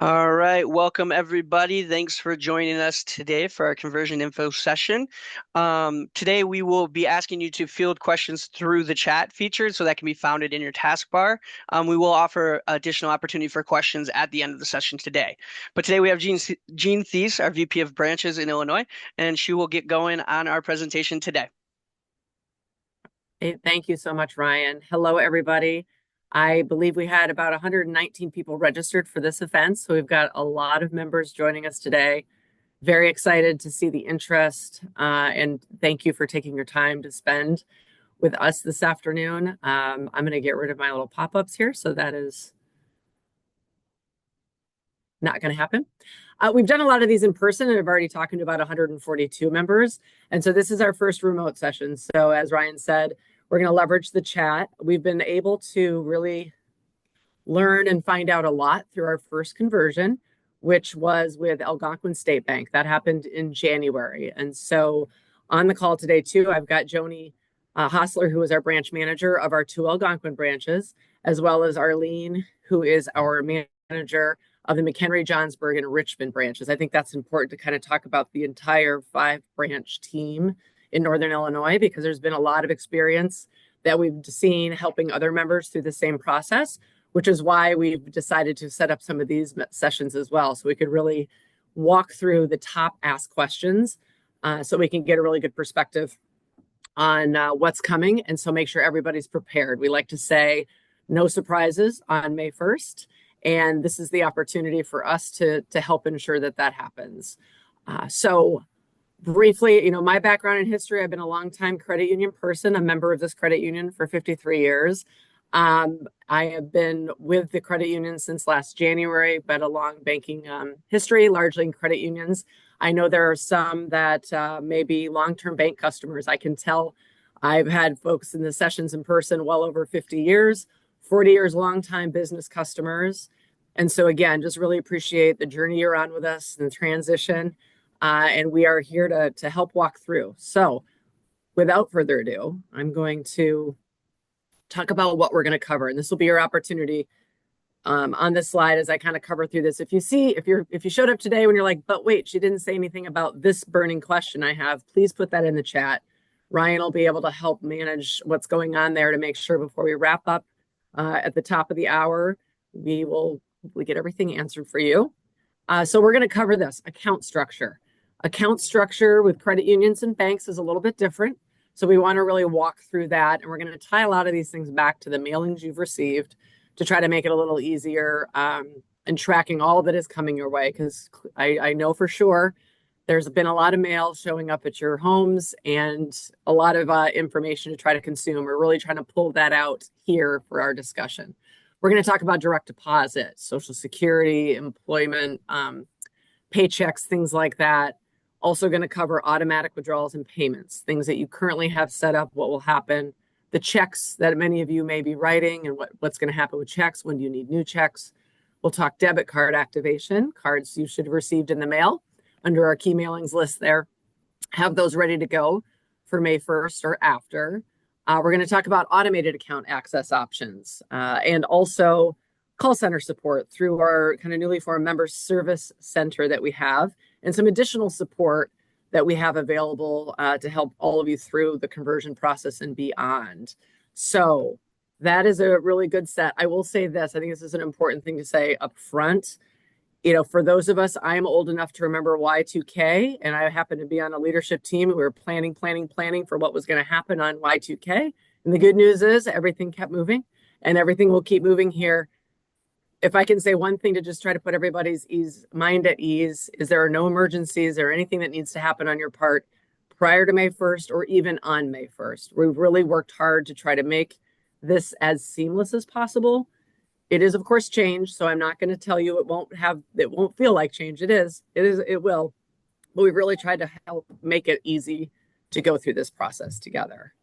All right, welcome everybody. Thanks for joining us today for our conversion info session. Today we will be asking you to field questions through the chat feature, so that can be found in your taskbar. We will offer additional opportunity for questions at the end of the session today. But today we have Jean Theis, our VP of Branches in Illinois, and she will get going on our presentation today. Hey, thank you so much, Ryan. Hello, everybody. I believe we had about 119 people registered for this event, so we've got a lot of members joining us today. Very excited to see the interest, and thank you for taking your time to spend with us this afternoon. I'm going to get rid of my little pop-ups here, so that is not going to happen. We've done a lot of these in person, and I've already talked to about 142 members. And so this is our first remote session. So as Ryan said, we're going to leverage the chat. We've been able to really learn and find out a lot through our first conversion, which was with Algonquin State Bank. That happened in January. And so on the call today, too, I've got Joni Hostler, who is our branch manager of our two Algonquin branches, as well as Arlene, who is our manager of the McHenry, Johnsburg, and Richmond branches. I think that's important to kind of talk about the entire 5-branch team in Northern Illinois, because there's been a lot of experience that we've seen helping other members through the same process, which is why we've decided to set up some of these sessions as well, so we could really walk through the top asked questions, so we can get a really good perspective on what's coming, and so make sure everybody's prepared. We like to say no surprises on May 1st, and this is the opportunity for us to help ensure that that happens. So briefly, my background in history, I've been a longtime credit union person, a member of this credit union for 53 years. I have been with the credit union since last January, but a long banking history, largely in credit unions. I know there are some that may be long-term bank customers. I can tell I've had folks in the sessions in person well over 50 years, 40 years long-time business customers. And so again, just really appreciate the journey you're on with us and the transition. And we are here to help walk through. So without further ado, I'm going to talk about what we're going to cover. And this will be your opportunity on this slide as I kind of cover through this. If you showed up today when you're like, but wait, she didn't say anything about this burning question I have, please put that in the chat. Ryan will be able to help manage what's going on there to make sure before we wrap up at the top of the hour, we will get everything answered for you. So we're going to cover this account structure. Account structure with credit unions and banks is a little bit different. So we want to really walk through that. And we're going to tie a lot of these things back to the mailings you've received to try to make it a little easier in tracking all that is coming your way. Because I know for sure there's been a lot of mail showing up at your homes and a lot of information to try to consume. We're really trying to pull that out here for our discussion. We're going to talk about direct deposit, Social Security, employment, paychecks, things like that. Also going to cover automatic withdrawals and payments, things that you currently have set up, what will happen, the checks that many of you may be writing and what's going to happen with checks, when do you need new checks. We'll talk debit card activation, cards you should have received in the mail under our key mailings list there. Have those ready to go for May 1st or after. We're going to talk about automated account access options and also call center support through our kind of newly formed member service center that we have, and some additional support that we have available to help all of you through the conversion process and beyond. So that is a really good set. I will say this, I think this is an important thing to say up front. For those of us, I am old enough to remember Y2K, and I happen to be on a leadership team. We were planning for what was going to happen on Y2K. And the good news is everything kept moving, and everything will keep moving here. If I can say one thing to just try to put everybody's mind at ease, is there are no emergencies or anything that needs to happen on your part prior to May 1st or even on May 1st. We've really worked hard to try to make this as seamless as possible. It is, of course, change, so I'm not going to tell you it won't feel like change. It will. But we've really tried to help make it easy to go through this process together.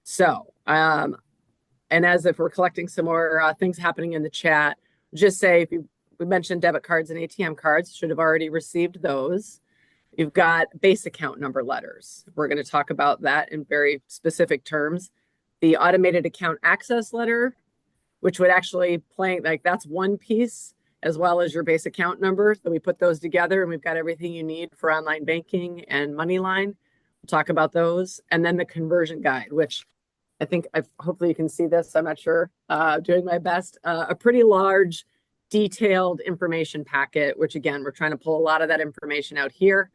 So, and as if we're collecting some more things happening in the chat, just say, we mentioned debit cards and ATM cards, should have already received those. You've got base account number letters. We're going to talk about that in very specific terms. The automated account access letter, which would actually that's one piece. as well as your base account number. So we put those together and we've got everything you need for online banking and MoneyLine. We'll talk about those. And then the conversion guide, which I think hopefully you can see this. I'm not sure, doing my best. A pretty large, detailed information packet, which again, we're trying to pull a lot of that information out here,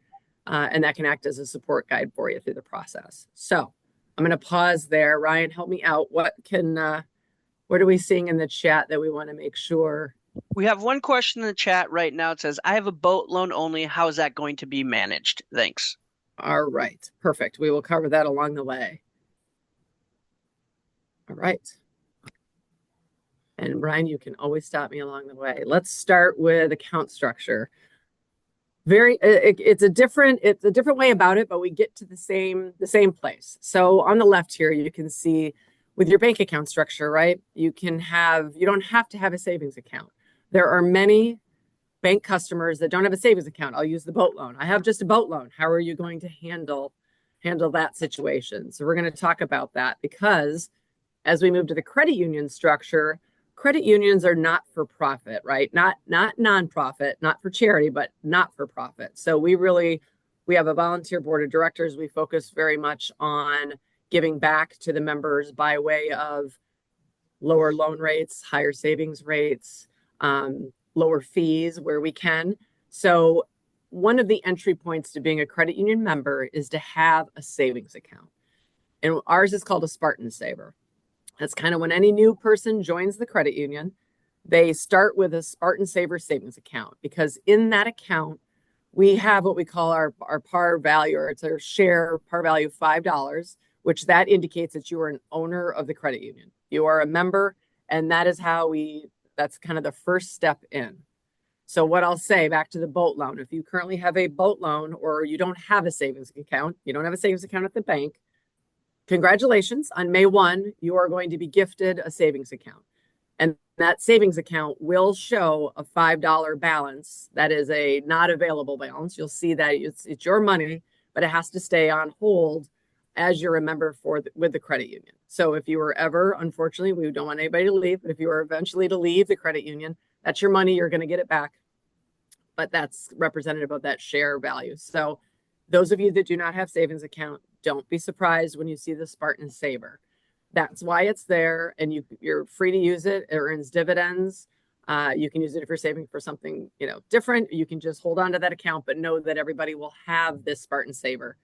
and that can act as a support guide for you through the process. So I'm going to pause there. Ryan, help me out. What are we seeing in the chat that we want to make sure? We have one question in the chat right now. It says, I have a boat loan only. How is that going to be managed? Thanks. All right. Perfect. We will cover that along the way. All right. And Ryan, you can always stop me along the way. Let's start with account structure. It's a different way about it, but we get to the same place. So on the left here, you can see with your bank account structure, right? You don't have to have a savings account. There are many bank customers that don't have a savings account. I'll use the boat loan. I have just a boat loan. How are you going to handle that situation? So we're going to talk about that, because as we move to the credit union structure, credit unions are not for profit, right? Not nonprofit, not for charity, but not for profit. So we have a volunteer board of directors. We focus very much on giving back to the members by way of lower loan rates, higher savings rates, lower fees where we can. So one of the entry points to being a credit union member is to have a savings account. And ours is called a Spartan Saver. That's kind of when any new person joins the credit union, they start with a Spartan Saver savings account, because in that account, we have what we call our par value, or it's our share par value of $5, which that indicates that you are an owner of the credit union. You are a member, and that is that's kind of the first step in. So what I'll say back to the boat loan, if you currently have a boat loan or you don't have a savings account, you don't have a savings account at the bank, congratulations. On May 1, you are going to be gifted a savings account. And that savings account will show a $5 balance. That is a not available balance. You'll see that it's your money, but it has to stay on hold as you're a member with the credit union. So if you were ever, unfortunately, we don't want anybody to leave, but if you were eventually to leave the credit union, that's your money. You're going to get it back. But that's representative of that share value. So those of you that do not have savings account, don't be surprised when you see the Spartan Saver. That's why it's there, and you're free to use it. It earns dividends. You can use it if you're saving for something different. You can just hold on to that account, but know that everybody will have this Spartan Saver.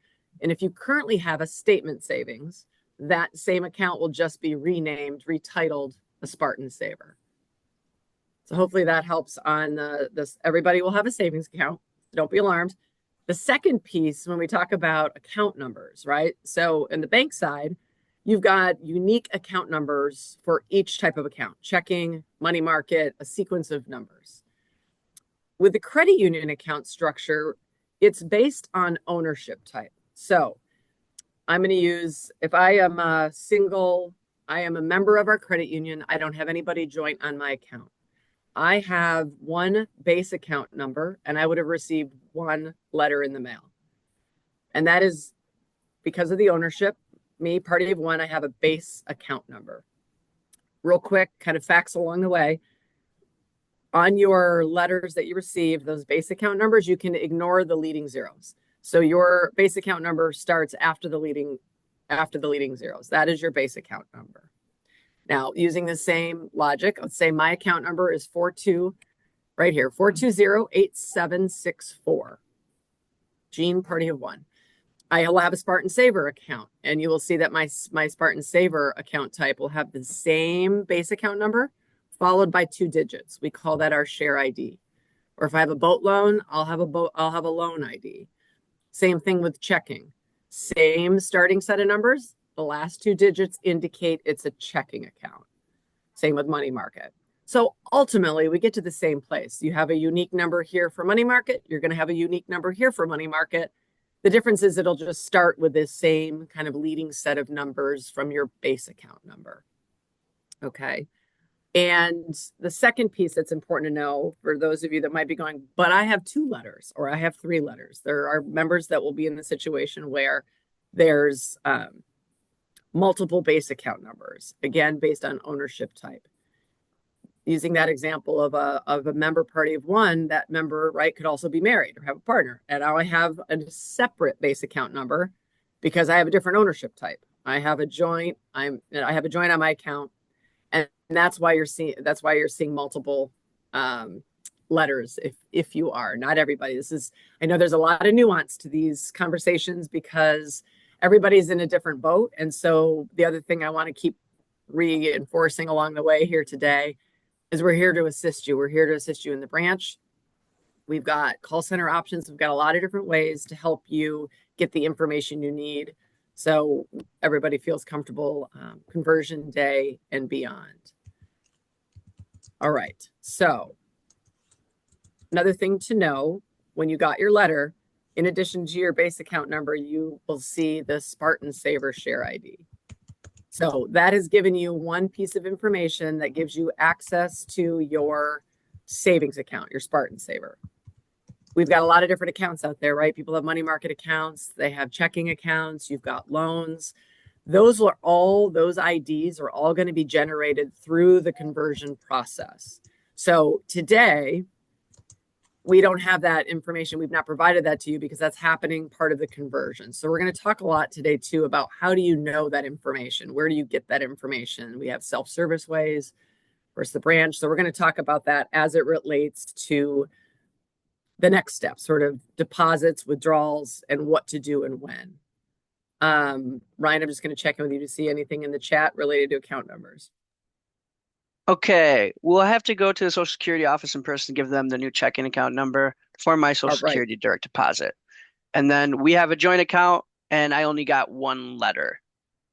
And if you currently have a statement savings, that same account will just be retitled a Spartan Saver. So hopefully that helps on this. Everybody will have a savings account. Don't be alarmed. The second piece, when we talk about account numbers, right? So in the bank side, you've got unique account numbers for each type of account: checking, money market, a sequence of numbers. With the credit union account structure, it's based on ownership type. So I'm going to use, if I am a member of our credit union, I don't have anybody joint on my account. I have one base account number, and I would have received one letter in the mail. And that is because of the ownership. Me, party of one, I have a base account number. Real quick, kind of facts along the way. On your letters that you receive, those base account numbers, you can ignore the leading zeros. So your base account number starts after the leading zeros. That is your base account number. Now, using the same logic, let's say my account number is 420-8764. Jean, party of one. I will have a Spartan Saver account, and you will see that my Spartan Saver account type will have the same base account number followed by 2 digits. We call that our share ID. Or if I have a boat loan, I'll have a loan ID. Same thing with checking. Same starting set of numbers. The last 2 digits indicate it's a checking account. Same with money market. So ultimately, we get to the same place. You have a unique number here for money market. You're going to have a unique number here for money market. The difference is it'll just start with this same kind of leading set of numbers from your base account number. Okay. And the second piece that's important to know for those of you that might be going, but I have 2 letters or I have 3 letters. There are members that will be in the situation where there's multiple base account numbers, again, based on ownership type. using that example of a member party of one, that member, right, could also be married or have a partner. And now I have a separate base account number because I have a different ownership type. I have a joint. I have a joint on my account, and that's why you're seeing multiple letters. If you are, not everybody. I know there's a lot of nuance to these conversations because everybody's in a different boat. And so the other thing I want to keep reinforcing along the way here today is we're here to assist you. We're here to assist you in the branch. We've got call center options. We've got a lot of different ways to help you get the information you need so everybody feels comfortable conversion day and beyond. All right. So another thing to know, when you got your letter, in addition to your base account number, you will see the Spartan Saver Share ID. So that has given you one piece of information that gives you access to your savings account, your Spartan Saver. We've got a lot of different accounts out there, right? People have money market accounts, they have checking accounts, you've got loans. Those IDs are all going to be generated through the conversion process. So today, we don't have that information. We've not provided that to you because that's happening part of the conversion. So we're going to talk a lot today too about how do you know that information? Where do you get that information? We have self-service ways versus the branch. So we're going to talk about that as it relates to the next step, sort of deposits, withdrawals, and what to do and when. Ryan, I'm just going to check in with you to see anything in the chat related to account numbers. Okay, we'll have to go to the Social Security office in person and give them the new checking account number for my Social Security direct deposit. And then we have a joint account, and I only got one letter,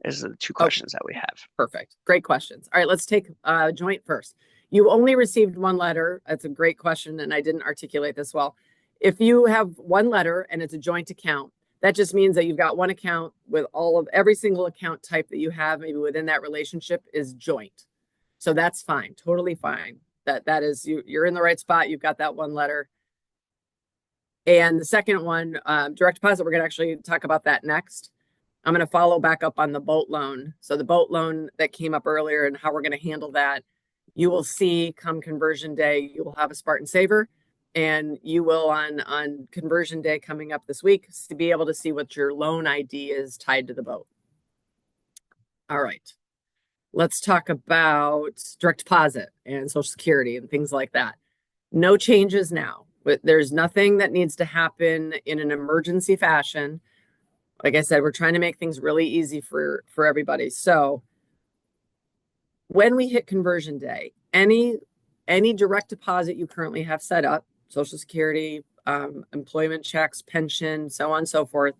is the two questions that we have. Perfect. Great questions. All right, let's take joint first. You only received one letter. That's a great question, and I didn't articulate this well. If you have one letter and it's a joint account, that just means that you've got one account with every single account type that you have maybe within that relationship is joint. So that's fine, totally fine. That is, you're in the right spot. You've got that one letter. And the second one, direct deposit, we're going to actually talk about that next. I'm going to follow back up on the boat loan. So the boat loan that came up earlier and how we're going to handle that, you will see come conversion day, you will have a Spartan Saver, and you will on conversion day coming up this week to be able to see what your loan ID is tied to the boat. All right. Let's talk about direct deposit and Social Security and things like that. No changes now. There's nothing that needs to happen in an emergency fashion. Like I said, we're trying to make things really easy for everybody. So when we hit conversion day, any direct deposit you currently have set up, Social Security, employment checks, pension, so on and so forth,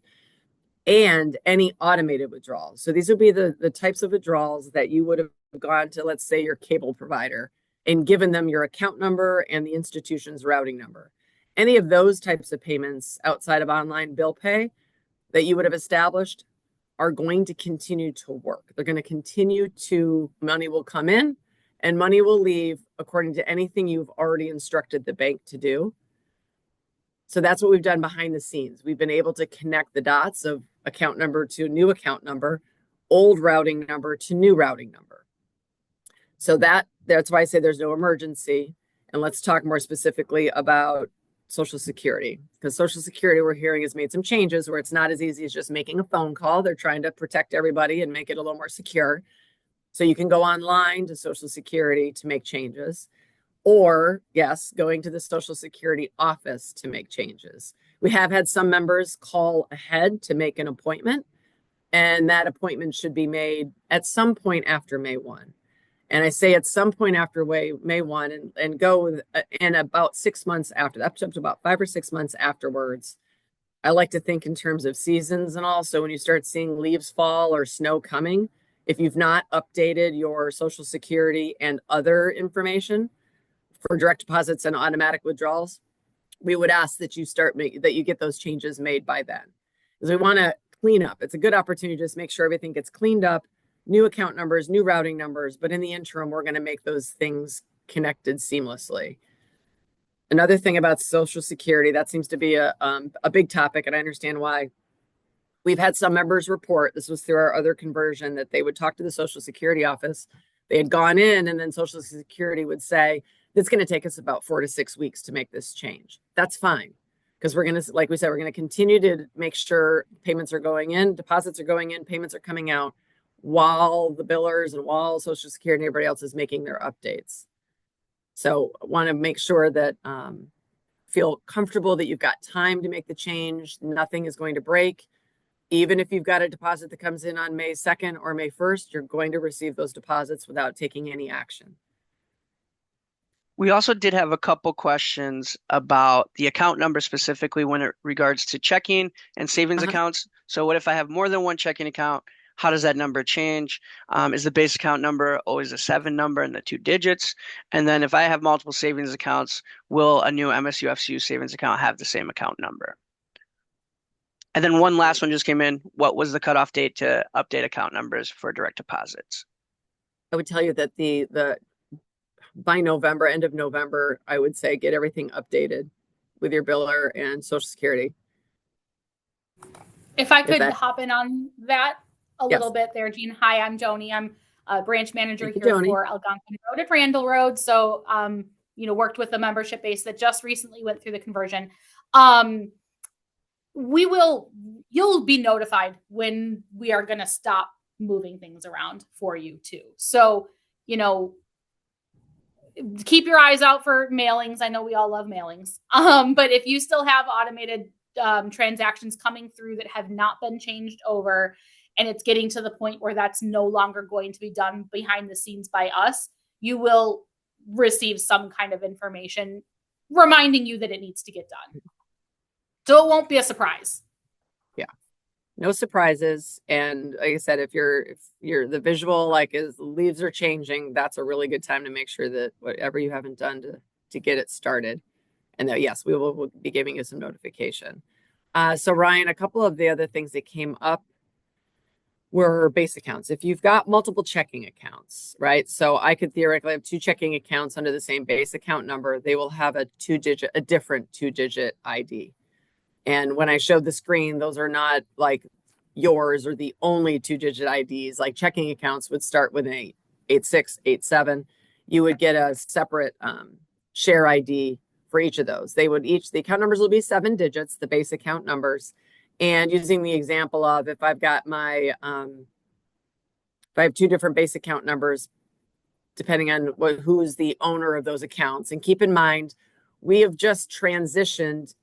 and any automated withdrawals. So these would be the types of withdrawals that you would have gone to, let's say, your cable provider and given them your account number and the institution's routing number. Any of those types of payments outside of online bill pay that you would have established are going to continue to work. They're going to continue money will come in and money will leave according to anything you've already instructed the bank to do. So that's what we've done behind the scenes. We've been able to connect the dots of account number to new account number, old routing number to new routing number. So that's why I say there's no emergency. And let's talk more specifically about Social Security, because Social Security, we're hearing, has made some changes where it's not as easy as just making a phone call. They're trying to protect everybody and make it a little more secure. So you can go online to Social Security to make changes. Or, yes, going to the Social Security office to make changes. We have had some members call ahead to make an appointment, and that appointment should be made at some point after May 1. And I say at some point after May 1 and go in about 6 months after that, up to about 5 or 6 months afterwards. I like to think in terms of seasons and all. So when you start seeing leaves fall or snow coming, if you've not updated your Social Security and other information for direct deposits and automatic withdrawals, we would ask that you get those changes made by then. Because we want to clean up. It's a good opportunity to just make sure everything gets cleaned up, new account numbers, new routing numbers, but in the interim, we're going to make those things connected seamlessly. Another thing about Social Security, that seems to be a big topic, and I understand why. We've had some members report, this was through our other conversion, that they would talk to the Social Security office They had gone in, and then Social Security would say, it's going to take us about 4 to 6 weeks to make this change. That's fine. Because we're going to, like we said, we're going to continue to make sure payments are going in, deposits are going in, payments are coming out while the billers and while Social Security and everybody else is making their updates. So I want to make sure that feel comfortable that you've got time to make the change. Nothing is going to break. Even if you've got a deposit that comes in on May 2nd or May 1st, you're going to receive those deposits without taking any action. We also did have a couple questions about the account number specifically when it regards to checking and savings accounts. So what if I have more than one checking account? How does that number change? Is the base account number always a 7 number and the 2 digits? And then if I have multiple savings accounts, will a new MSUFCU savings account have the same account number? And then one last one just came in. What was the cutoff date to update account numbers for direct deposits? I would tell you that the by November, end of November, I would say get everything updated with your biller and Social Security. If I could hop in on that a little bit there, Jean. Hi, I'm Joni. I'm a branch manager here for Algonquin Road and Randall Road. So, worked with a membership base that just recently went through the conversion. You'll be notified when we are going to stop moving things around for you too. So, keep your eyes out for mailings. I know we all love mailings. But if you still have automated transactions coming through that have not been changed over, and it's getting to the point where that's no longer going to be done behind the scenes by us, you will receive some kind of information reminding you that it needs to get done. So it won't be a surprise. Yeah. No surprises. And like I said, if you're the visual, like as the leaves are changing, that's a really good time to make sure that whatever you haven't done to get it started. And that, yes, we'll be giving you some notification. So Ryan, a couple of the other things that came up were base accounts. If you've got multiple checking accounts, right? So I could theoretically have 2 checking accounts under the same base account number. They will have a different 2-digit ID. And when I showed the screen, those are not like yours or the only 2-digit IDs. Like checking accounts would start with an 86, 87. You would get a separate share ID for each of those. The account numbers will be 7 digits, the base account numbers. And using the example of if I've got if I have 2 different base account numbers, depending on who's the owner of those accounts. And keep in mind, we have just transitioned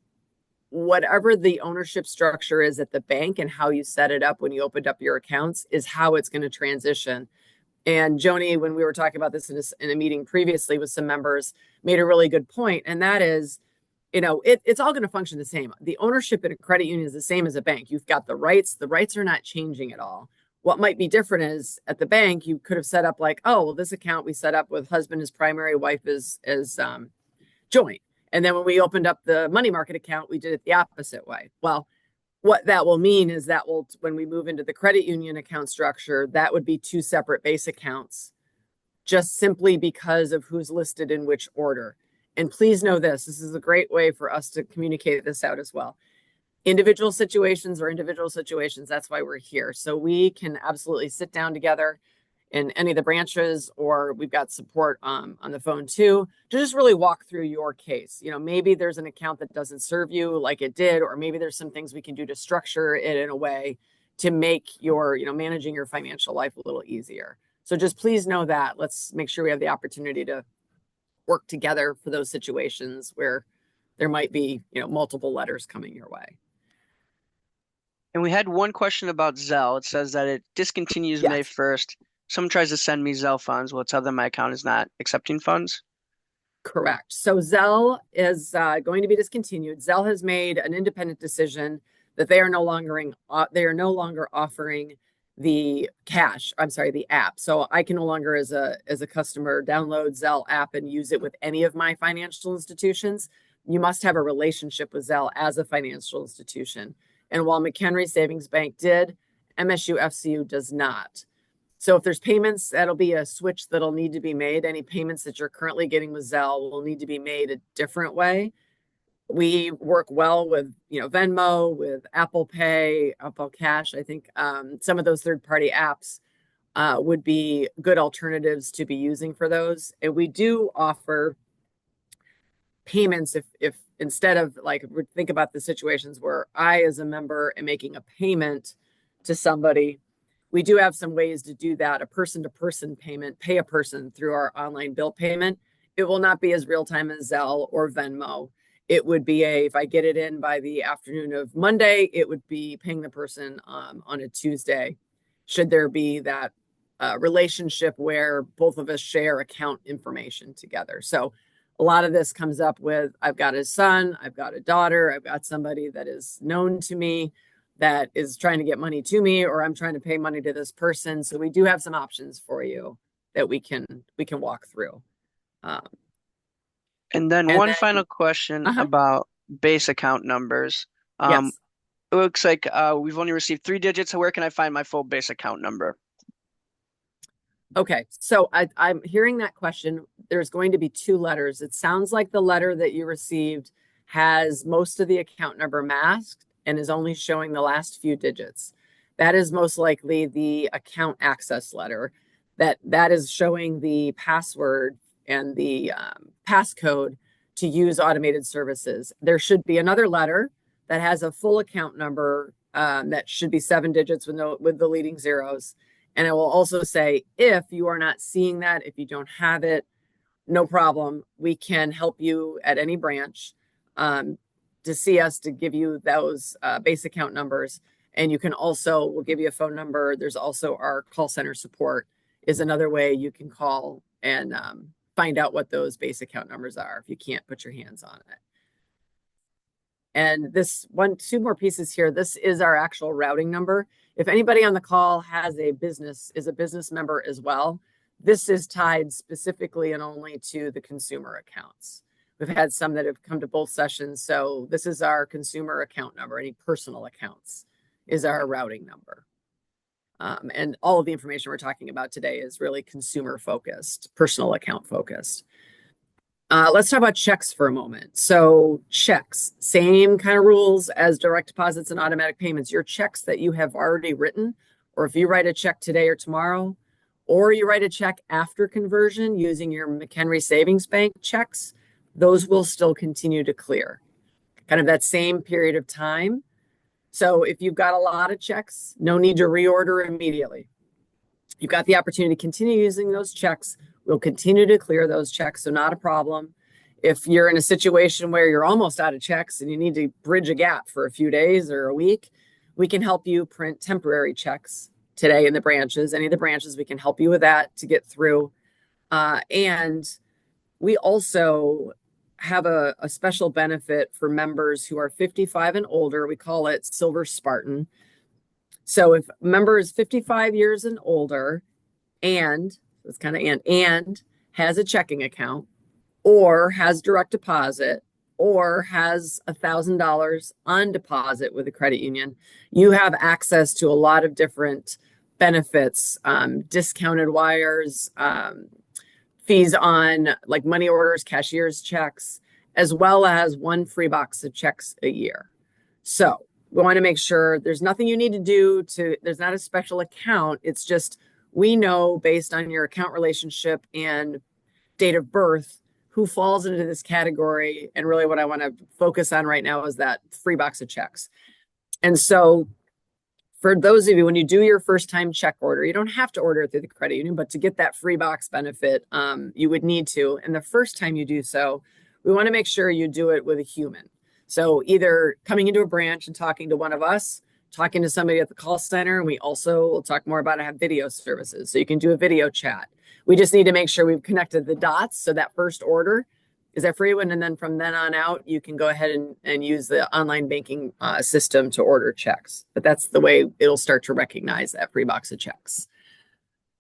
whatever the ownership structure is at the bank and how you set it up when you opened up your accounts is how it's going to transition. And Joni, when we were talking about this in a meeting previously with some members, made a really good point. And that is, it's all going to function the same. The ownership in a credit union is the same as a bank. You've got the rights. The rights are not changing at all. What might be different is at the bank, you could have set up like, oh, well, this account we set up with husband as primary, wife as joint. And then when we opened up the money market account, we did it the opposite way. Well, what that will mean is that when we move into the credit union account structure, that would be 2 separate base accounts, just simply because of who's listed in which order. And please know this is a great way for us to communicate this out as well. Individual situations, that's why we're here. So we can absolutely sit down together in any of the branches, or we've got support on the phone too, to just really walk through your case. Maybe there's an account that doesn't serve you like it did, or maybe there's some things we can do to structure it in a way to make your, managing your financial life a little easier. So just please know that. Let's make sure we have the opportunity to work together for those situations where there might be, multiple letters coming your way. And we had one question about Zelle. It says that it discontinues May 1st. Someone tries to send me Zelle funds. Will it tell them my account is not accepting funds? Correct. So Zelle is going to be discontinued. Zelle has made an independent decision that they are no longer offering the app. So I can no longer, as a customer, download Zelle app and use it with any of my financial institutions. You must have a relationship with Zelle as a financial institution. And while McHenry Savings Bank did, MSUFCU does not. So if there's payments, that'll be a switch that'll need to be made. Any payments that you're currently getting with Zelle will need to be made a different way. We work well with, Venmo, with Apple Pay, Apple Cash. I think some of those third-party apps would be good alternatives to be using for those. And we do offer payments if instead of like, think about the situations where I, as a member, am making a payment to somebody. We do have some ways to do that, a person-to-person payment, pay a person through our online bill payment. It will not be as real-time as Zelle or Venmo. It would be if I get it in by the afternoon of Monday, it would be paying the person on a Tuesday, should there be that relationship where both of us share account information together. So a lot of this comes up with, I've got a son, I've got a daughter, I've got somebody that is known to me that is trying to get money to me, or I'm trying to pay money to this person. So we do have some options for you that we can walk through. And then one final question about base account numbers. Yes. It looks like we've only received 3 digits. So where can I find my full base account number? Okay, so I'm hearing that question. There's going to be 2 letters. It sounds like the letter that you received has most of the account number masked and is only showing the last few digits. That is most likely the account access letter. That is showing the password and the passcode to use automated services. There should be another letter that has a full account number that should be 7 digits with the leading zeros. And it will also say, if you are not seeing that, if you don't have it, no problem. We can help you at any branch to see us, to give you those base account numbers. And you can also, we'll give you a phone number. There's also our call center support is another way you can call and find out what those base account numbers are if you can't put your hands on it. And this 2 more pieces here. This is our actual routing number. If anybody on the call is a business member as well, this is tied specifically and only to the consumer accounts. We've had some that have come to both sessions. So this is our consumer account number. Any personal accounts is our routing number. And all of the information we're talking about today is really consumer focused, personal account focused. Let's talk about checks for a moment. So checks, same kind of rules as direct deposits and automatic payments. Your checks that you have already written, or if you write a check today or tomorrow, or you write a check after conversion using your McHenry Savings Bank checks, those will still continue to clear. Kind of that same period of time. So if you've got a lot of checks, no need to reorder immediately. You've got the opportunity to continue using those checks. We'll continue to clear those checks, so not a problem. If you're in a situation where you're almost out of checks and you need to bridge a gap for a few days or a week, we can help you print temporary checks today in the branches. Any of the branches, we can help you with that to get through. And we also have a special benefit for members who are 55 and older. We call it Silver Spartan. So if a member is 55 years and older and it's kind of and has a checking account or has direct deposit or has $1,000 on deposit with a credit union, you have access to a lot of different benefits, discounted wires, fees on like money orders, cashier's checks, as well as 1 free box of checks a year. So we want to make sure there's nothing you need to do there's not a special account. It's just, we know based on your account relationship and date of birth, who falls into this category. And really what I want to focus on right now is that free box of checks. And so for those of you, when you do your first time check order, you don't have to order it through the credit union, but to get that free box benefit, you would need to. And the first time you do so, we want to make sure you do it with a human. So either coming into a branch and talking to one of us, talking to somebody at the call center. And we also will talk more about have video services. So you can do a video chat. We just need to make sure we've connected the dots. So that first order is a free one. And then from then on out, you can go ahead and use the online banking system to order checks. But that's the way it'll start to recognize that free box of checks.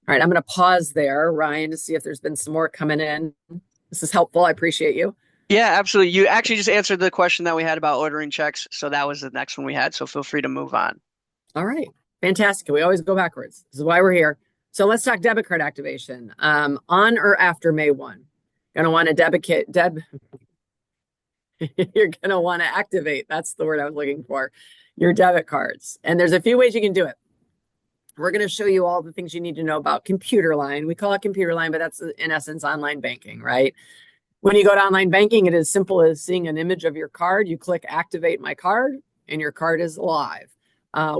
All right, I'm going to pause there, Ryan, to see if there's been some more coming in. This is helpful. I appreciate you. Yeah, absolutely. You actually just answered the question that we had about ordering checks. So that was the next one we had. So feel free to move on. All right. Fantastic. We always go backwards. This is why we're here. So let's talk debit card activation. On or after May 1. Going to want to you're going to want to activate. That's the word I was looking for. Your debit cards. And there's a few ways you can do it. We're going to show you all the things you need to know about computer line. We call it computer line, but that's in essence online banking, right? When you go to online banking, it is simple as seeing an image of your card. You click activate my card and your card is live.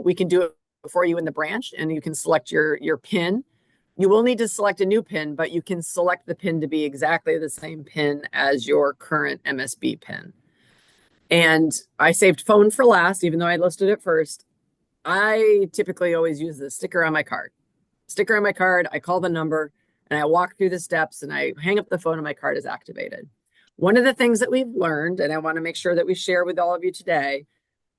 We can do it for you in the branch and you can select your PIN. You will need to select a new PIN, but you can select the PIN to be exactly the same PIN as your current MSB PIN. And I saved phone for last, even though I listed it first. I typically always use the sticker on my card. Sticker on my card, I call the number, and I walk through the steps and I hang up the phone and my card is activated. One of the things that we've learned, and I want to make sure that we share with all of you today,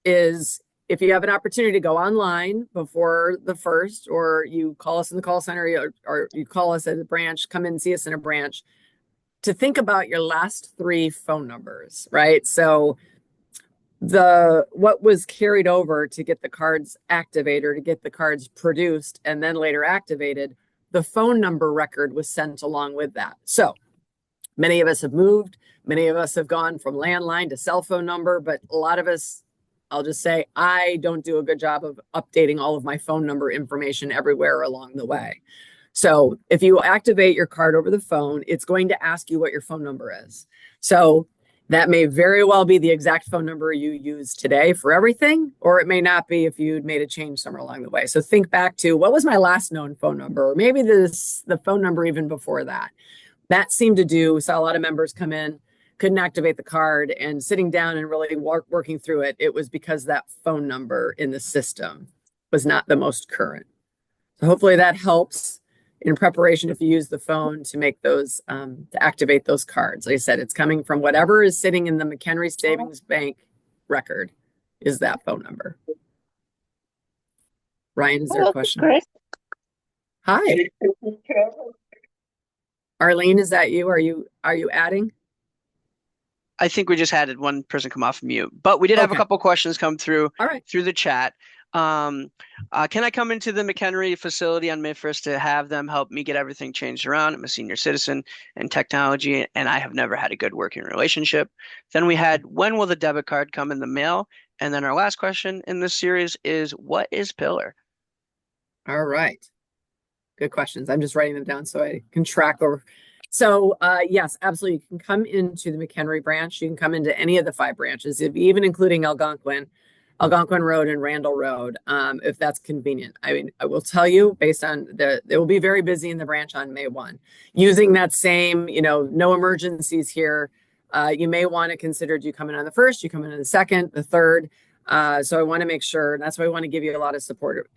is if you have an opportunity to go online before the first, or you call us in the call center, or you call us at a branch, come in and see us in a branch, to think about your last 3 phone numbers, right? So what was carried over to get the cards activated or to get the cards produced and then later activated, the phone number record was sent along with that. So many of us have moved, many of us have gone from landline to cell phone number, but a lot of us, I'll just say, I don't do a good job of updating all of my phone number information everywhere along the way. So if you activate your card over the phone, it's going to ask you what your phone number is. So that may very well be the exact phone number you use today for everything, or it may not be if you'd made a change somewhere along the way. So think back to what was my last known phone number, or maybe the phone number even before that. That seemed to do, we saw a lot of members come in, couldn't activate the card, and sitting down and really working through it, it was because that phone number in the system was not the most current. So hopefully that helps in preparation if you use the phone to make those, to activate those cards. Like I said, it's coming from whatever is sitting in the McHenry Savings Bank record is that phone number. Ryan, is there a question? Chris. Hi. Arlene, is that you? Are you adding? I think we just had one person come off mute, but we did have a couple questions come through through the chat. Can I come into the McHenry facility on May 1st to have them help me get everything changed around? I'm a senior citizen in technology, and I have never had a good working relationship. Then we had, when will the debit card come in the mail? And then our last question in this series is, what is Pillar? All right. Good questions. I'm just writing them down so I can track over. So yes, absolutely. You can come into the McHenry branch. You can come into any of the 5 branches, even including Algonquin Road and Randall Road, if that's convenient. I mean, I will tell you, based on they will be very busy in the branch on May 1. Using that same, no emergencies here, you may want to consider, do you come in on the 1st, you come in on the 2nd, the 3rd. So I want to make sure, and that's why I want to give you a lot of support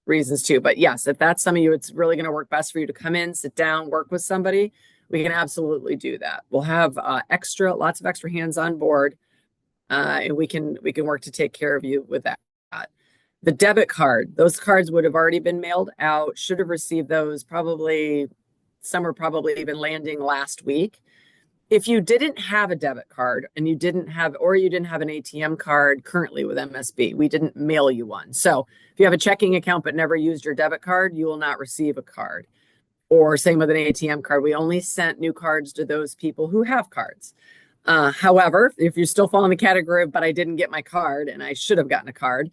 reasons too. But yes, if that's some of you, it's really going to work best for you to come in, sit down, work with somebody. We can absolutely do that. We'll have lots of extra hands on board. And we can work to take care of you with that. The debit card, those cards would have already been mailed out, should have received those some are probably even landing last week. If you didn't have a debit card and you didn't have an ATM card currently with MSB, we didn't mail you one. So if you have a checking account but never used your debit card, you will not receive a card. Or same with an ATM card. We only sent new cards to those people who have cards. However, if you're still falling the category of, but I didn't get my card and I should have gotten a card,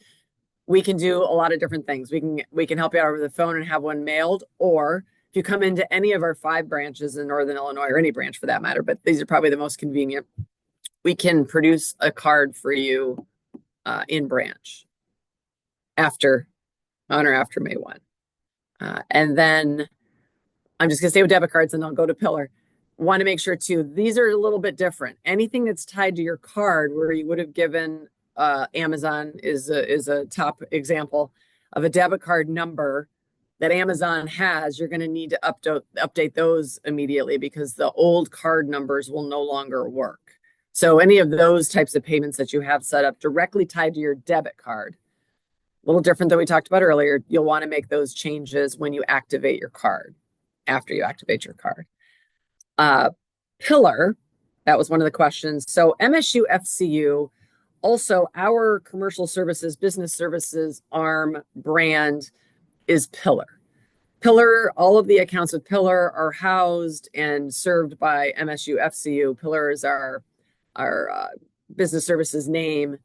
we can do a lot of different things. We can help you out over the phone and have one mailed, or if you come into any of our 5 branches in Northern Illinois, or any branch for that matter, but these are probably the most convenient, we can produce a card for you in branch on or after May 1. And then I'm just going to stay with debit cards and I'll go to Pillar. Want to make sure too, these are a little bit different. Anything that's tied to your card where you would have given Amazon is a top example of a debit card number that Amazon has, you're going to need to update those immediately because the old card numbers will no longer work. So any of those types of payments that you have set up directly tied to your debit card, a little different than we talked about earlier, you'll want to make those changes when you activate your card, after you activate your card. Pillar, that was one of the questions. So MSUFCU, also our commercial services, business services arm brand is Pillar. Pillar, all of the accounts with Pillar are housed and served by MSUFCU. Pillar is our business services name.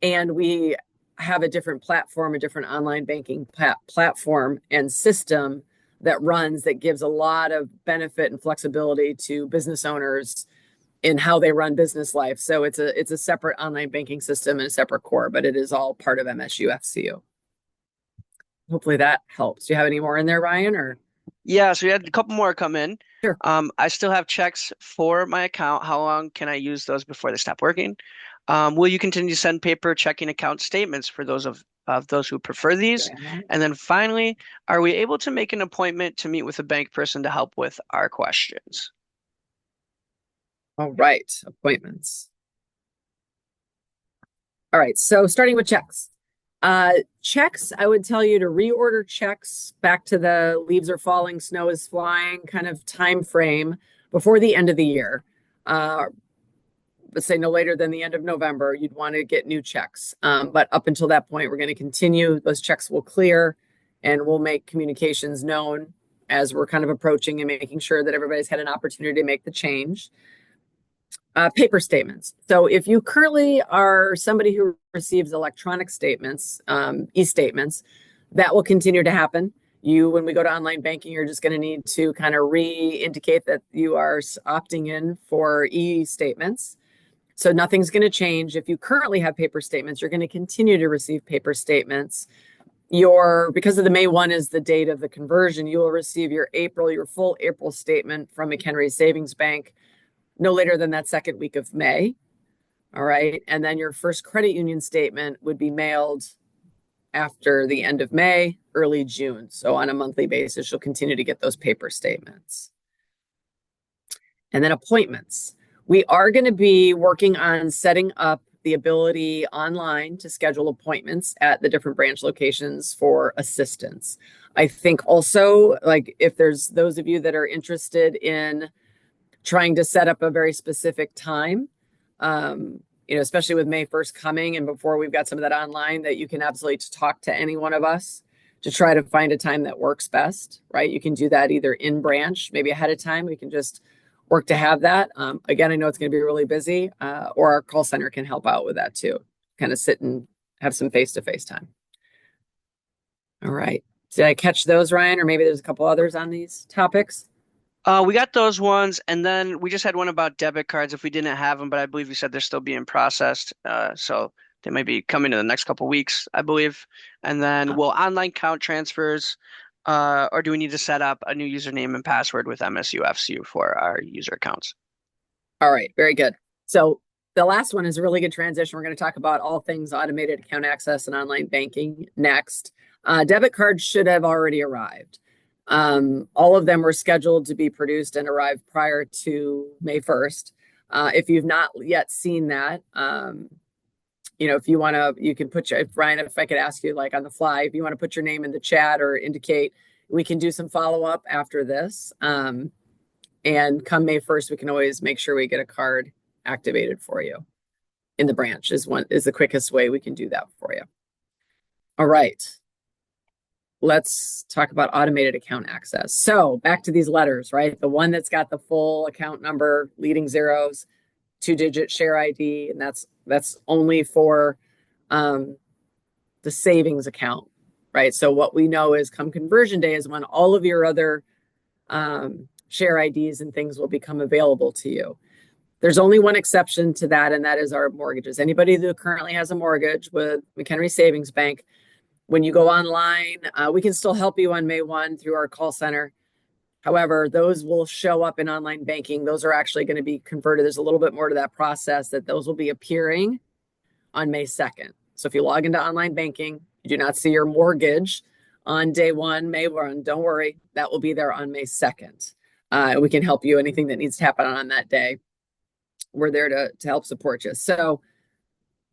And we have a different platform, a different online banking platform and system that runs, that gives a lot of benefit and flexibility to business owners in how they run business life. So it's a separate online banking system and a separate core, but it is all part of MSUFCU. Hopefully that helps. Do you have any more in there, Ryan, or? Yeah, so we had a couple more come in. Sure. I still have checks for my account. How long can I use those before they stop working? Will you continue to send paper checking account statements for those of those who prefer these? And then finally, are we able to make an appointment to meet with a bank person to help with our questions? All right, appointments. All right, so starting with checks. Checks, I would tell you to reorder checks back to the leaves are falling, snow is flying kind of time frame before the end of the year. Let's say no later than the end of November, you'd want to get new checks. But up until that point, we're going to continue. Those checks will clear and we'll make communications known as we're kind of approaching and making sure that everybody's had an opportunity to make the change. Paper statements. So if you currently are somebody who receives electronic statements, e-statements, that will continue to happen. When we go to online banking, you're just going to need to kind of indicate that you are opting in for e-statements. So nothing's going to change. If you currently have paper statements, you're going to continue to receive paper statements. Because of the May 1 is the date of the conversion, you will receive your full April statement from McHenry Savings Bank no later than that second week of May. All right. And then your first credit union statement would be mailed after the end of May, early June. So on a monthly basis, you'll continue to get those paper statements. And then appointments. We are going to be working on setting up the ability online to schedule appointments at the different branch locations for assistance. I think also, like, if there's those of you that are interested in trying to set up a very specific time, especially with May 1st coming and before we've got some of that online, that you can absolutely talk to any one of us to try to find a time that works best, right? You can do that either in branch, maybe ahead of time. We can just work to have that. Again, I know it's going to be really busy, or our call center can help out with that too. Kind of sit and have some face-to-face time. All right. Did I catch those, Ryan? Or maybe there's a couple others on these topics? We got those ones, and then we just had one about debit cards if we didn't have them, but I believe you said they're still being processed. So they might be coming in the next couple weeks, I believe. And then will online account transfers, or do we need to set up a new username and password with MSUFCU for our user accounts? All right, very good. So the last one is a really good transition. We're going to talk about all things automated account access and online banking next. Debit cards should have already arrived. All of them were scheduled to be produced and arrive prior to May 1st. If you've not yet seen that, if you want to, you can Ryan, if I could ask you, like on the fly, if you want to put your name in the chat or indicate, we can do some follow-up after this. And come May 1st, we can always make sure we get a card activated for you in the branch is the quickest way we can do that for you. All right. Let's talk about automated account access. So back to these letters, right? The one that's got the full account number, leading zeros, 2-digit share ID, and that's only for the savings account, right? So what we know is come conversion day is when all of your other share IDs and things will become available to you. There's only one exception to that, and that is our mortgages. Anybody who currently has a mortgage with McHenry Savings Bank, when you go online, we can still help you on May 1 through our call center. However, those will show up in online banking. Those are actually going to be converted. There's a little bit more to that process, that those will be appearing on May 2nd. So if you log into online banking, you do not see your mortgage on day 1, May 1, don't worry, that will be there on May 2nd. We can help you, anything that needs to happen on that day. We're there to help support you. So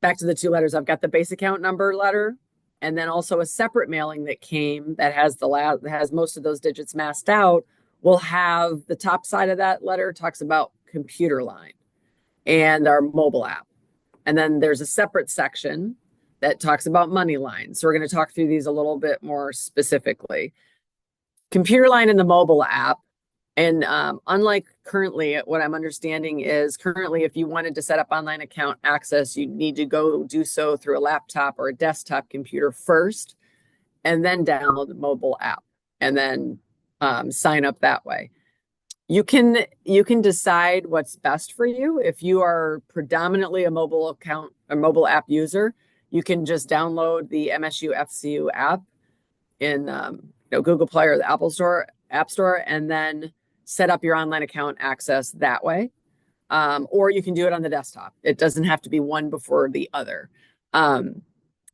back to the 2 letters, I've got the base account number letter, and then also a separate mailing that came that has most of those digits masked out. We'll have the top side of that letter talks about computer line and our mobile app. And then there's a separate section that talks about money line. So we're going to talk through these a little bit more specifically. Computer line and the mobile app And unlike currently, what I'm understanding is currently, if you wanted to set up online account access, you need to go do so through a laptop or a desktop computer first, and then download the mobile app, and then sign up that way. You can decide what's best for you. If you are predominantly a mobile account, a mobile app user, you can just download the MSUFCU app in Google Play or the App Store, and then set up your online account access that way. Or you can do it on the desktop. It doesn't have to be one before the other. And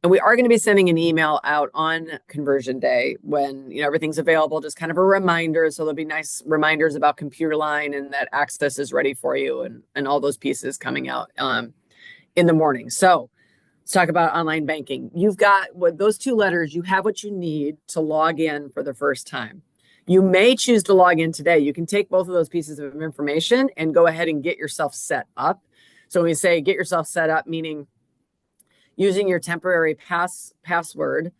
we are going to be sending an email out on conversion day when everything's available, just kind of a reminder. So there'll be nice reminders about computer line and that access is ready for you, and all those pieces coming out in the morning. So let's talk about online banking. You've got those 2 letters, you have what you need to log in for the first time. You may choose to log in today. You can take both of those pieces of information and go ahead and get yourself set up. So when we say get yourself set up, meaning using your temporary password,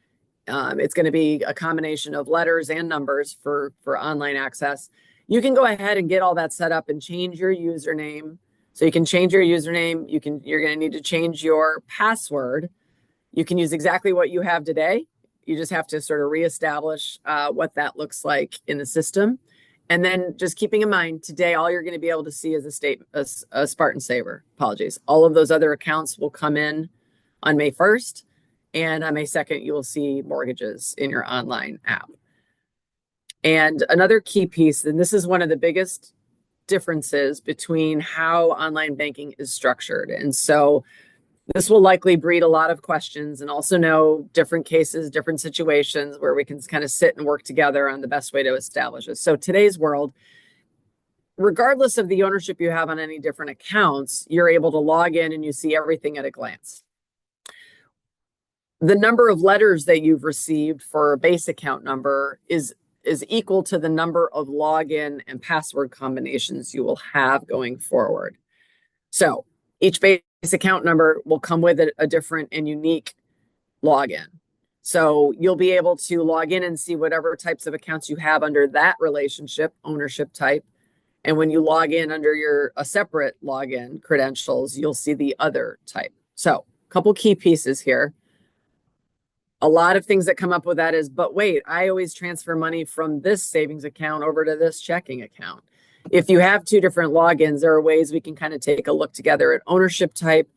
it's going to be a combination of letters and numbers for online access. You can go ahead and get all that set up and change your username. So you can change your username. You're going to need to change your password. You can use exactly what you have today. You just have to sort of reestablish what that looks like in the system. And then just keeping in mind, today, all you're going to be able to see is a Spartan Saver. Apologies. All of those other accounts will come in on May 1st. And on May 2nd, you will see mortgages in your online app. And another key piece, and this is one of the biggest differences between how online banking is structured. And so this will likely breed a lot of questions, and also know different cases, different situations where we can kind of sit and work together on the best way to establish it. So today's world, regardless of the ownership you have on any different accounts, you're able to log in and you see everything at a glance. The number of letters that you've received for a base account number is equal to the number of login and password combinations you will have going forward. So each base account number will come with a different and unique login. So you'll be able to log in and see whatever types of accounts you have under that relationship, ownership type. And when you log in under a separate login credentials, you'll see the other type. So a couple key pieces here. A lot of things that come up with that is, but wait, I always transfer money from this savings account over to this checking account. If you have 2 different logins, there are ways we can kind of take a look together at ownership type